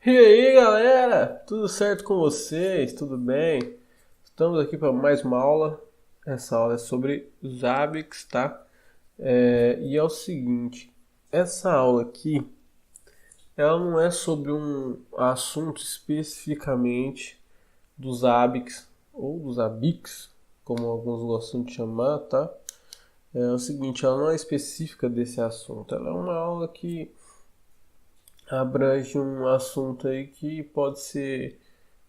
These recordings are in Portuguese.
E aí, galera? Tudo certo com vocês? Tudo bem? Estamos aqui para mais uma aula. Essa aula é sobre Zabbix, tá? E é o seguinte, essa aula aqui, ela não é sobre um assunto especificamente dos Zabbix ou dos Abix, como alguns gostam de chamar, tá? É o seguinte, ela não é específica desse assunto. Ela é uma aula que abrange um assunto aí que pode ser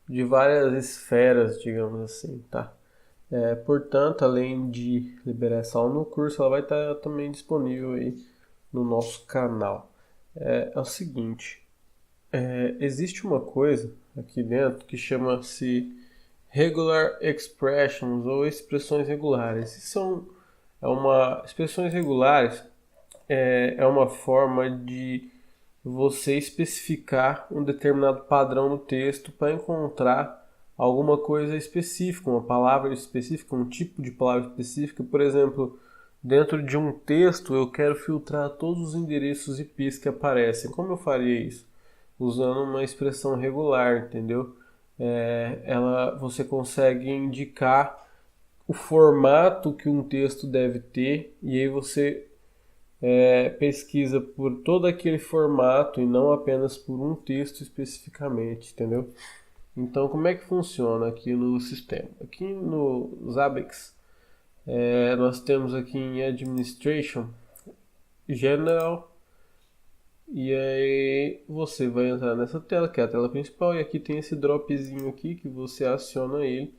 de várias esferas, digamos assim, tá? Portanto, além de liberar essa aula no curso, ela vai estar também disponível aí no nosso canal. É o seguinte, existe uma coisa aqui dentro que chama-se regular expressions ou expressões regulares. Expressões regulares é uma forma de você especificar um determinado padrão no texto para encontrar alguma coisa específica, uma palavra específica, um tipo de palavra específica. Por exemplo, dentro de um texto eu quero filtrar todos os endereços IPs que aparecem. Como eu faria isso? Usando uma expressão regular, entendeu? Você consegue indicar o formato que um texto deve ter e aí você pesquisa por todo aquele formato e não apenas por um texto especificamente, entendeu? Então, como é que funciona aqui no sistema? Aqui no Zabbix, nós temos aqui em Administration, General, e aí você vai entrar nessa tela, que é a tela principal, e aqui tem esse dropzinho aqui que você aciona ele,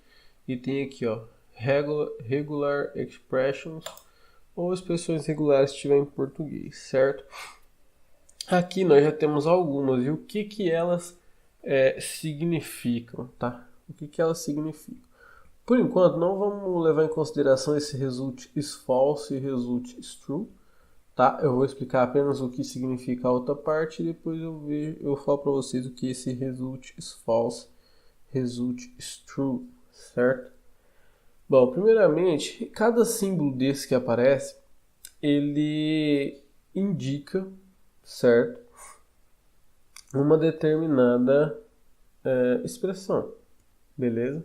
e tem aqui, ó, Regular Expressions, ou expressões regulares se estiver em português, certo? Aqui nós já temos algumas e o que que elas significam, tá? O que que elas significam? Por enquanto, não vamos levar em consideração esse result is false e result is true, tá? Eu vou explicar apenas o que significa a outra parte e depois eu falo para vocês o que esse result is false, result is true, certo? Bom, primeiramente, cada símbolo desse que aparece, ele indica, certo? Uma determinada expressão, beleza?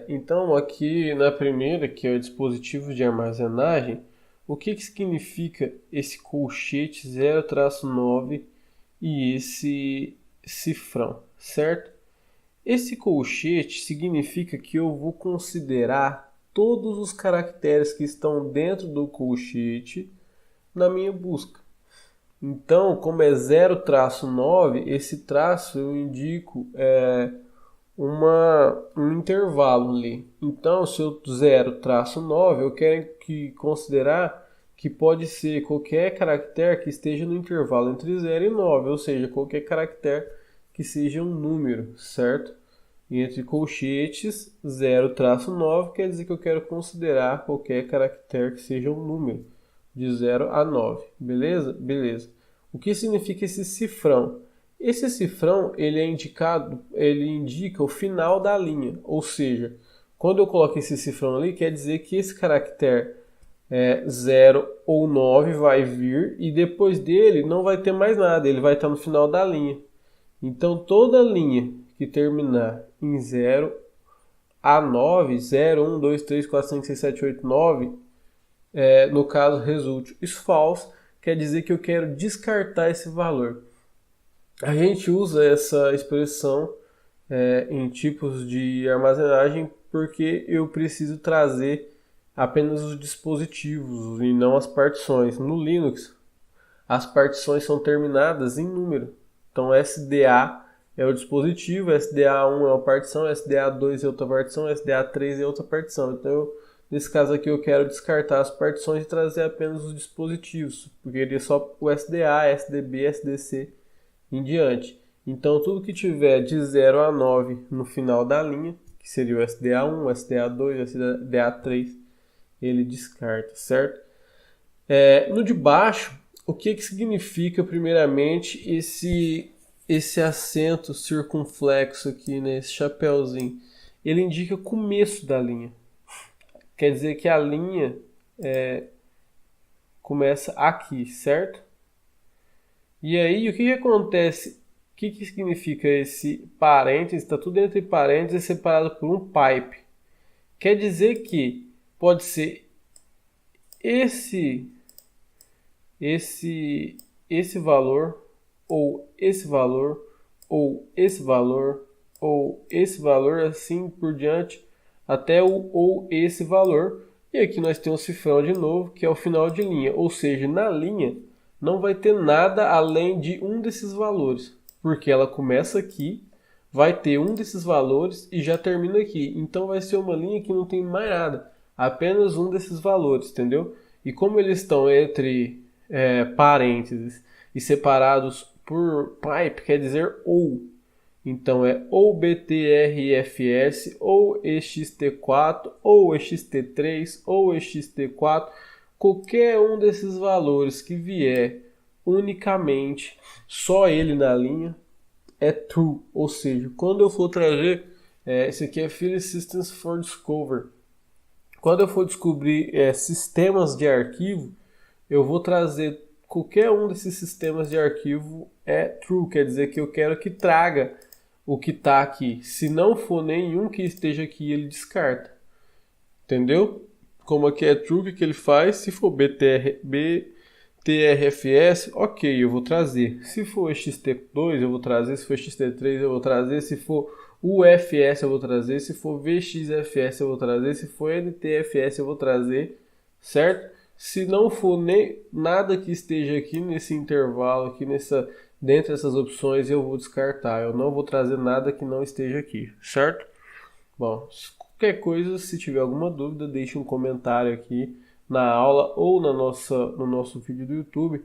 Então, aqui na primeira, que é o dispositivo de armazenagem, o que que significa esse colchete 0-9 e esse cifrão, certo? Esse colchete significa que eu vou considerar todos os caracteres que estão dentro do colchete na minha busca. Então, como é 0-9, esse traço eu indico um intervalo ali. Então, se eu 0-9, eu quero considerar que pode ser qualquer caractere que esteja no intervalo entre 0 e 9, ou seja, qualquer caractere que seja um número, certo? E entre colchetes, 0-9 quer dizer que eu quero considerar qualquer caractere que seja um número, de 0 a 9, beleza? Beleza. O que significa esse cifrão? Esse cifrão ele indica o final da linha, ou seja, quando eu coloco esse cifrão ali, quer dizer que esse caractere 0 ou 9 vai vir e depois dele não vai ter mais nada, ele vai estar no final da linha. Então toda linha que terminar em 0 a 9, 0, 1, 2, 3, 4, 5, 6, 7, 8, 9, no caso result is false, quer dizer que eu quero descartar esse valor. A gente usa essa expressão em tipos de armazenagem porque eu preciso trazer apenas os dispositivos e não as partições. No Linux, as partições são terminadas em número. Então SDA é o dispositivo, SDA1 é uma partição, SDA2 é outra partição, SDA3 é outra partição. Então, nesse caso aqui, eu quero descartar as partições e trazer apenas os dispositivos, porque ele é só o SDA, SDB, SDC em diante. Então, tudo que tiver de 0 a 9 no final da linha, que seria o SDA1, SDA2, SDA3, ele descarta, certo? No de baixo, o que que significa, primeiramente, esse acento circunflexo aqui, né, esse chapéuzinho? Ele indica o começo da linha. Quer dizer que a linha começa aqui, certo? E aí, o que que acontece que significa esse parênteses? Está tudo entre parênteses separado por um pipe. Quer dizer que pode ser esse valor, ou esse valor, ou esse valor, ou esse valor, assim por diante, até o ou esse valor. E aqui nós temos o cifrão de novo, que é o final de linha. Ou seja, na linha não vai ter nada além de um desses valores, porque ela começa aqui, vai ter um desses valores e já termina aqui. Então vai ser uma linha que não tem mais nada, apenas um desses valores, entendeu? E como eles estão entre parênteses e separados por pipe, quer dizer ou. Então é ou BTRFS, ou EXT4, ou EXT3, ou EXT4. Qualquer um desses valores que vier unicamente, só ele na linha, é true. Ou seja, quando eu for trazer, esse aqui é Field Systems for Discover. Quando eu for descobrir sistemas de arquivo, eu vou trazer qualquer um desses sistemas de arquivo true, quer dizer que eu quero que traga o que está aqui. Se não for nenhum que esteja aqui, ele descarta. Entendeu? Como aqui é true, o que ele faz? Se for BTRFS, ok, eu vou trazer. Se for XT2, eu vou trazer. Se for XT3, eu vou trazer. Se for UFS, eu vou trazer. Se for VXFS, eu vou trazer. Se for NTFS, eu vou trazer. Certo? Se não for nem nada que esteja aqui nesse intervalo, aqui dentro dessas opções, eu vou descartar. Eu não vou trazer nada que não esteja aqui, certo? Bom, qualquer coisa, se tiver alguma dúvida, deixe um comentário aqui na aula ou no nosso vídeo do YouTube.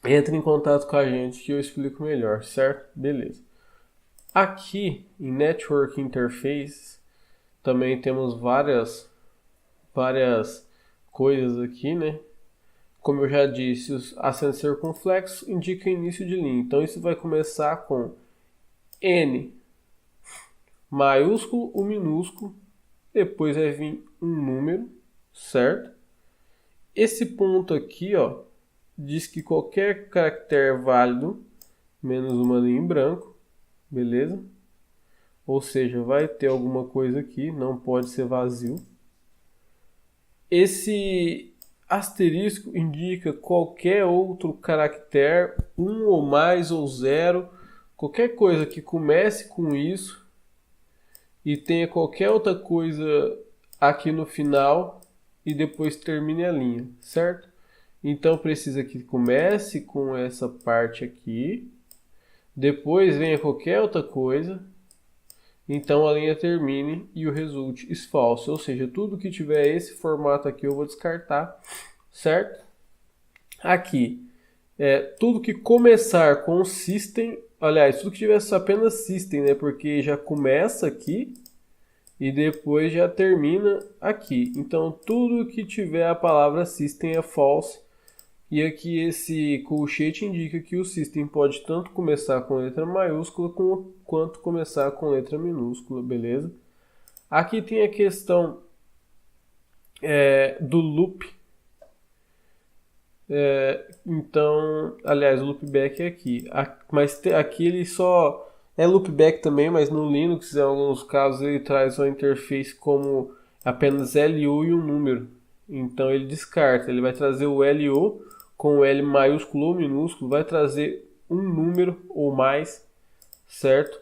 Entre em contato com a gente que eu explico melhor, certo? Beleza. Aqui em Network Interface também temos várias coisas aqui, né? Como eu já disse, os acentos circunflexos indicam início de linha. Então isso vai começar com N maiúsculo, o minúsculo, depois vai vir um número, certo? Esse ponto aqui, ó, diz que qualquer caractere válido, menos uma linha em branco, beleza? Ou seja, vai ter alguma coisa aqui, não pode ser vazio. Esse asterisco indica qualquer outro caractere, um ou mais ou zero, qualquer coisa que comece com isso e tenha qualquer outra coisa aqui no final e depois termine a linha, certo? Então precisa que comece com essa parte aqui, depois venha qualquer outra coisa, então a linha termine e o resulte is false, ou seja, tudo que tiver esse formato aqui eu vou descartar, certo? Aqui, tudo que começar com system, aliás, tudo que tiver apenas system, né? Porque já começa aqui e depois já termina aqui. Então, tudo que tiver a palavra system é false. E aqui esse colchete indica que o system pode tanto começar com letra maiúscula quanto começar com letra minúscula, beleza? Aqui tem a questão do loop. Então, aliás, o loopback é aqui. Mas aqui ele só é loopback também, mas no Linux, em alguns casos, ele traz uma interface como apenas LU e um número. Então ele descarta, ele vai trazer o LU com o L maiúsculo ou minúsculo, vai trazer um número ou mais, certo?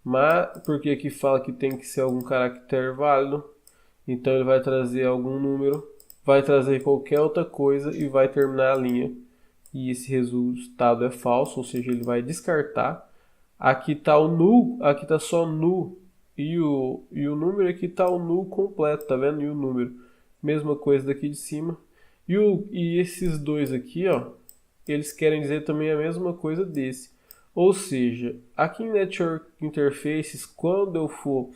Mas porque aqui fala que tem que ser algum caractere válido, então ele vai trazer algum número, vai trazer qualquer outra coisa e vai terminar a linha. E esse resultado é falso, ou seja, ele vai descartar. Aqui está o null, aqui está só null e o número, aqui está o null completo, tá vendo? E o número, mesma coisa daqui de cima. E esses dois aqui, ó, eles querem dizer também a mesma coisa desse. Ou seja, aqui em Network Interfaces, quando eu for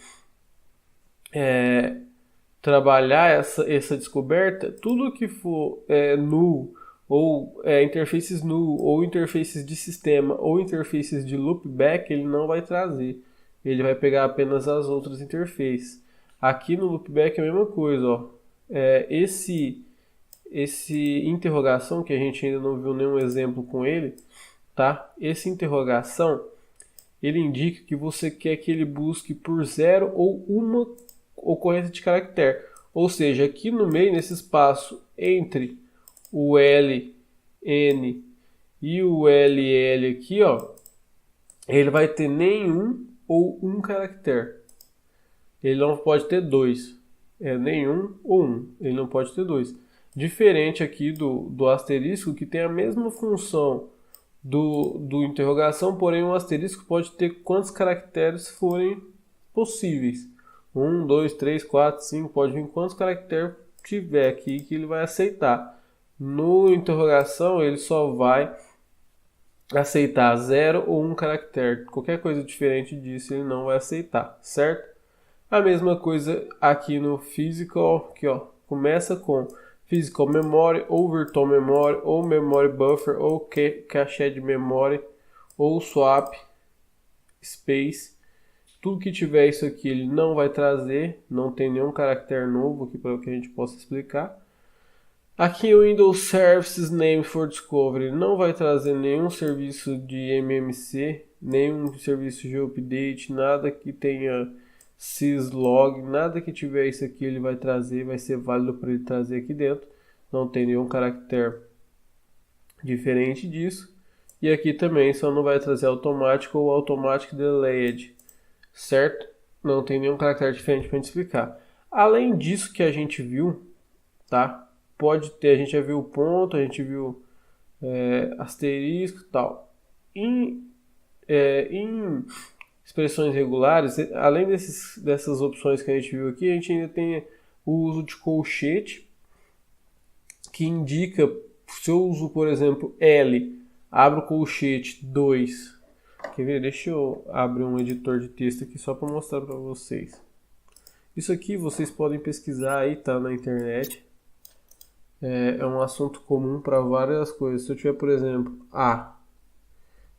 trabalhar essa descoberta, tudo que for null, ou interfaces null, ou interfaces de sistema, ou interfaces de loopback, ele não vai trazer. Ele vai pegar apenas as outras interfaces. Aqui no loopback é a mesma coisa, ó. Esse interrogação, que a gente ainda não viu nenhum exemplo com ele, tá? Essa interrogação, ele indica que você quer que ele busque por 0 ou uma ocorrência de caractere. Ou seja, aqui no meio, nesse espaço entre o L, N e o LL aqui, ó, ele vai ter nenhum ou um caractere. Ele não pode ter dois. É nenhum ou um. Ele não pode ter dois. Diferente aqui do asterisco, que tem a mesma função do interrogação, porém o asterisco pode ter quantos caracteres forem possíveis. 1, 2, 3, 4, 5, pode vir quantos caracteres tiver aqui que ele vai aceitar. No interrogação ele só vai aceitar 0 ou 1 caractere. Qualquer coisa diferente disso ele não vai aceitar, certo? A mesma coisa aqui no physical, aqui ó, começa com physical memory, ou virtual memory, ou memory buffer, ou cache de memória, ou swap space. Tudo que tiver isso aqui ele não vai trazer, não tem nenhum caractere novo aqui para que a gente possa explicar. Aqui o Windows Services Name for Discovery não vai trazer nenhum serviço de MMC, nenhum serviço de update, nada que tenha syslog, nada que tiver isso aqui ele vai trazer, vai ser válido para ele trazer aqui dentro. Não tem nenhum caractere diferente disso. E aqui também só não vai trazer automático ou automatic delayed, certo? Não tem nenhum caractere diferente para a gente explicar. Além disso que a gente viu, tá? Pode ter, a gente já viu o ponto, a gente viu asterisco e tal. Em expressões regulares, além dessas opções que a gente viu aqui, a gente ainda tem o uso de colchete, que indica, se eu uso, por exemplo, L, abro o colchete 2. Quer ver? Deixa eu abrir um editor de texto aqui só para mostrar para vocês. Isso aqui vocês podem pesquisar aí, tá na internet. É um assunto comum para várias coisas. Se eu tiver, por exemplo, A,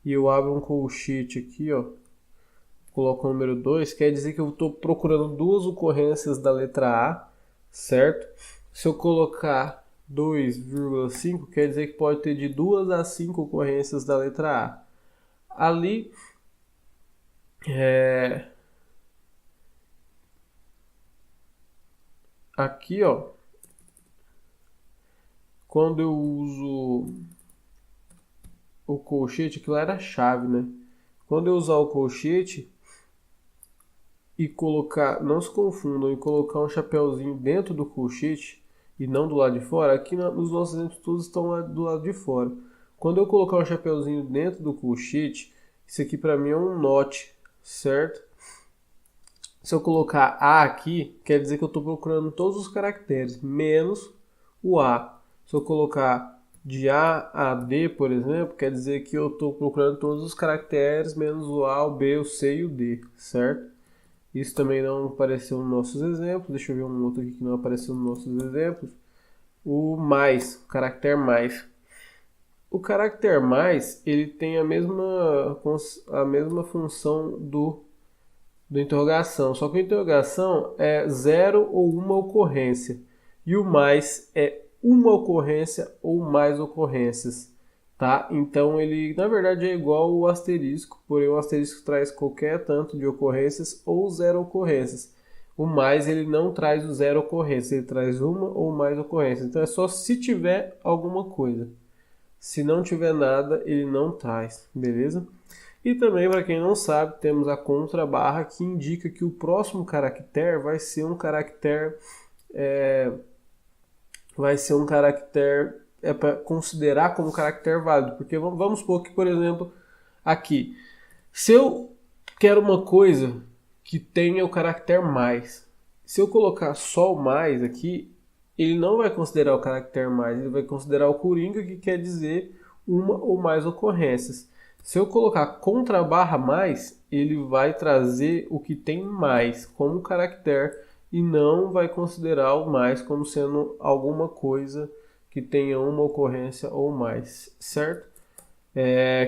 e eu abro um colchete aqui, ó, coloco o número 2, quer dizer que eu estou procurando duas ocorrências da letra A, certo? Se eu colocar 2,5, quer dizer que pode ter de 2 a 5 ocorrências da letra A. Ali, aqui, ó, quando eu uso o colchete, aquilo era a chave, né? Quando eu usar o colchete e colocar, não se confundam, e colocar um chapéuzinho dentro do colchete e não do lado de fora, aqui nos nossos exemplos todos estão do lado de fora. Quando eu colocar um chapéuzinho dentro do colchete, isso aqui para mim é um not, certo? Se eu colocar A aqui, quer dizer que eu estou procurando todos os caracteres, menos o A. Se eu colocar de A a D, por exemplo, quer dizer que eu estou procurando todos os caracteres, menos o A, o B, o C e o D, certo? Isso também não apareceu nos nossos exemplos. Deixa eu ver um outro aqui que não apareceu nos nossos exemplos. O mais, o caractere mais. O caractere mais, ele tem a mesma função do interrogação. Só que a interrogação é 0 ou uma ocorrência. E o mais é uma ocorrência ou mais ocorrências, tá? Então ele na verdade é igual o asterisco, porém o asterisco traz qualquer tanto de ocorrências ou 0 ocorrências. O mais ele não traz o 0 ocorrências, ele traz uma ou mais ocorrências. Então é só se tiver alguma coisa. Se não tiver nada, ele não traz, beleza? E também, para quem não sabe, temos a contrabarra que indica que o próximo caractere vai ser um caractere para considerar como caractere válido, porque vamos supor que, por exemplo, aqui, se eu quero uma coisa que tenha o caractere mais, se eu colocar só o mais aqui, ele não vai considerar o caractere mais, ele vai considerar o coringa, que quer dizer uma ou mais ocorrências. Se eu colocar contrabarra mais, ele vai trazer o que tem mais como caractere e não vai considerar o mais como sendo alguma coisa que tenha uma ocorrência ou mais, certo?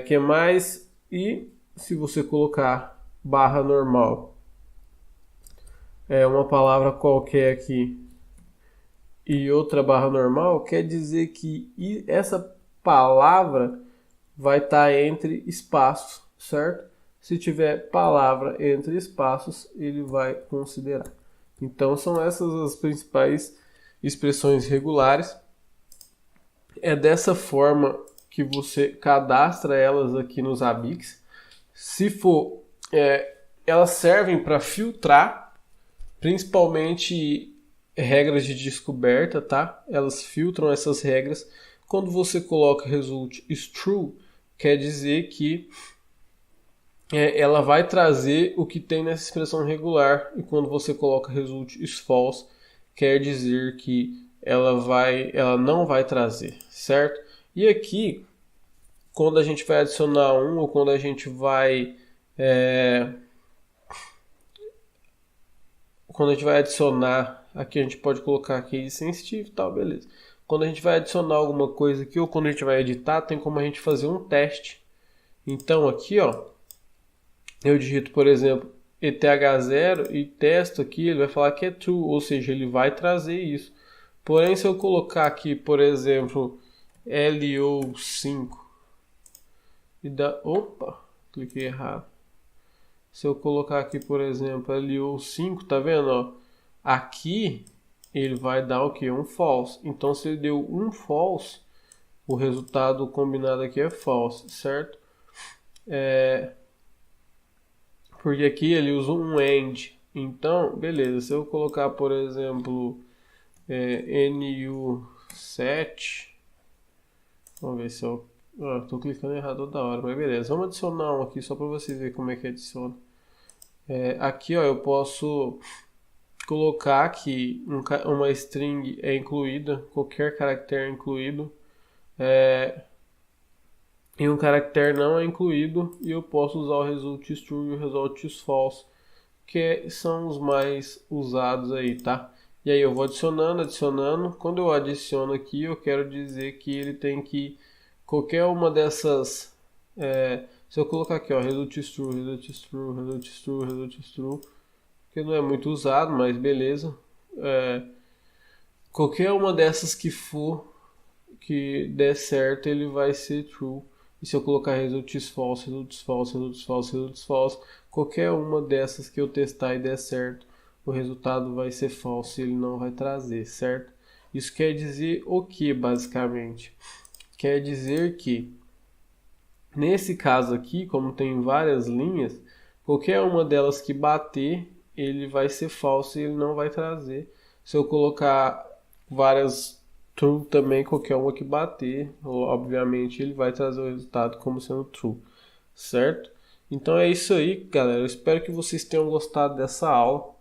Que mais? E se você colocar barra normal, uma palavra qualquer aqui e outra barra normal, quer dizer que essa palavra vai estar entre espaços, certo? Se tiver palavra entre espaços, ele vai considerar. Então são essas as principais expressões regulares. É dessa forma que você cadastra elas aqui nos ABICs. Se for, elas servem para filtrar, principalmente regras de descoberta, tá? Elas filtram essas regras. Quando você coloca result is true, quer dizer que ela vai trazer o que tem nessa expressão regular. E quando você coloca result is false, quer dizer que ela não vai trazer, certo? E aqui, quando a gente vai adicionar um ou quando a gente vai adicionar, aqui a gente pode colocar case sensitive e tal, beleza. Quando a gente vai adicionar alguma coisa aqui ou quando a gente vai editar, tem como a gente fazer um teste. Então aqui, ó, eu digito, por exemplo, ETH0 e testo aqui, ele vai falar que é true, ou seja, ele vai trazer isso. Porém, se eu colocar aqui, por exemplo, LO5 e dar... Opa, cliquei errado. Se eu colocar aqui, por exemplo, LO5, tá vendo? Ó? Aqui ele vai dar o que? Um false. Então, se ele deu um false, o resultado combinado aqui é false, certo? Porque aqui ele usa um AND. Então, beleza. Se eu colocar, por exemplo, NU7, vamos ver se eu... tô clicando errado toda hora, mas beleza. Vamos adicionar um aqui só para você ver como é que adiciona. Aqui, ó, eu posso colocar que uma string é incluída, qualquer caractere é incluído, e um caractere não é incluído, e eu posso usar o result is true e o result is false, que são os mais usados aí, tá? E aí eu vou adicionando. Quando eu adiciono aqui, eu quero dizer que ele tem que qualquer uma dessas, se eu colocar aqui, ó, result is true, result is true, result is true, result is true, que não é muito usado, mas beleza. Qualquer uma dessas que der certo, ele vai ser true. E se eu colocar result is false, result is false, result is false, result is false, qualquer uma dessas que eu testar e der certo, o resultado vai ser false, ele não vai trazer, certo? Isso quer dizer o que, basicamente? Quer dizer que, nesse caso aqui, como tem várias linhas, qualquer uma delas que bater, ele vai ser falso e ele não vai trazer. Se eu colocar várias true também, qualquer uma que bater, obviamente ele vai trazer o resultado como sendo true, certo? Então é isso aí, galera. Eu espero que vocês tenham gostado dessa aula.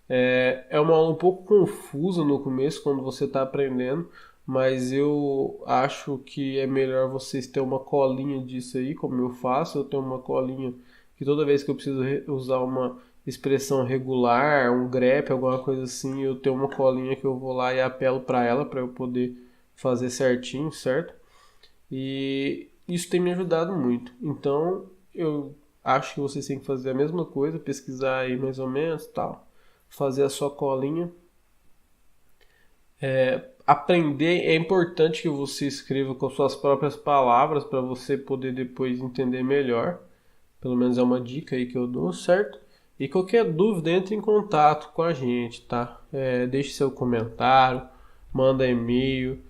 É uma aula um pouco confusa no começo, quando você está aprendendo, mas eu acho que é melhor vocês terem uma colinha disso aí, como eu faço. Eu tenho uma colinha que toda vez que eu preciso usar uma expressão regular, um grep, alguma coisa assim, eu tenho uma colinha que eu vou lá e apelo para ela, para eu poder fazer certinho, certo? E isso tem me ajudado muito. Então, eu acho que vocês têm que fazer a mesma coisa, pesquisar aí mais ou menos, tal, fazer a sua colinha. Aprender, é importante que você escreva com suas próprias palavras para você poder depois entender melhor. Pelo menos é uma dica aí que eu dou, certo? E qualquer dúvida, entre em contato com a gente, tá? Deixe seu comentário, manda e-mail.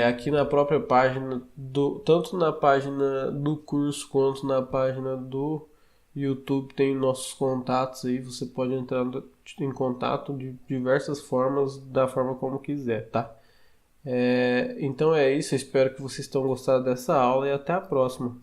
Aqui na própria página, tanto na página do curso quanto na página do YouTube tem nossos contatos aí. Você pode entrar em contato de diversas formas, da forma como quiser, tá? Então é isso, eu espero que vocês tenham gostado dessa aula e até a próxima.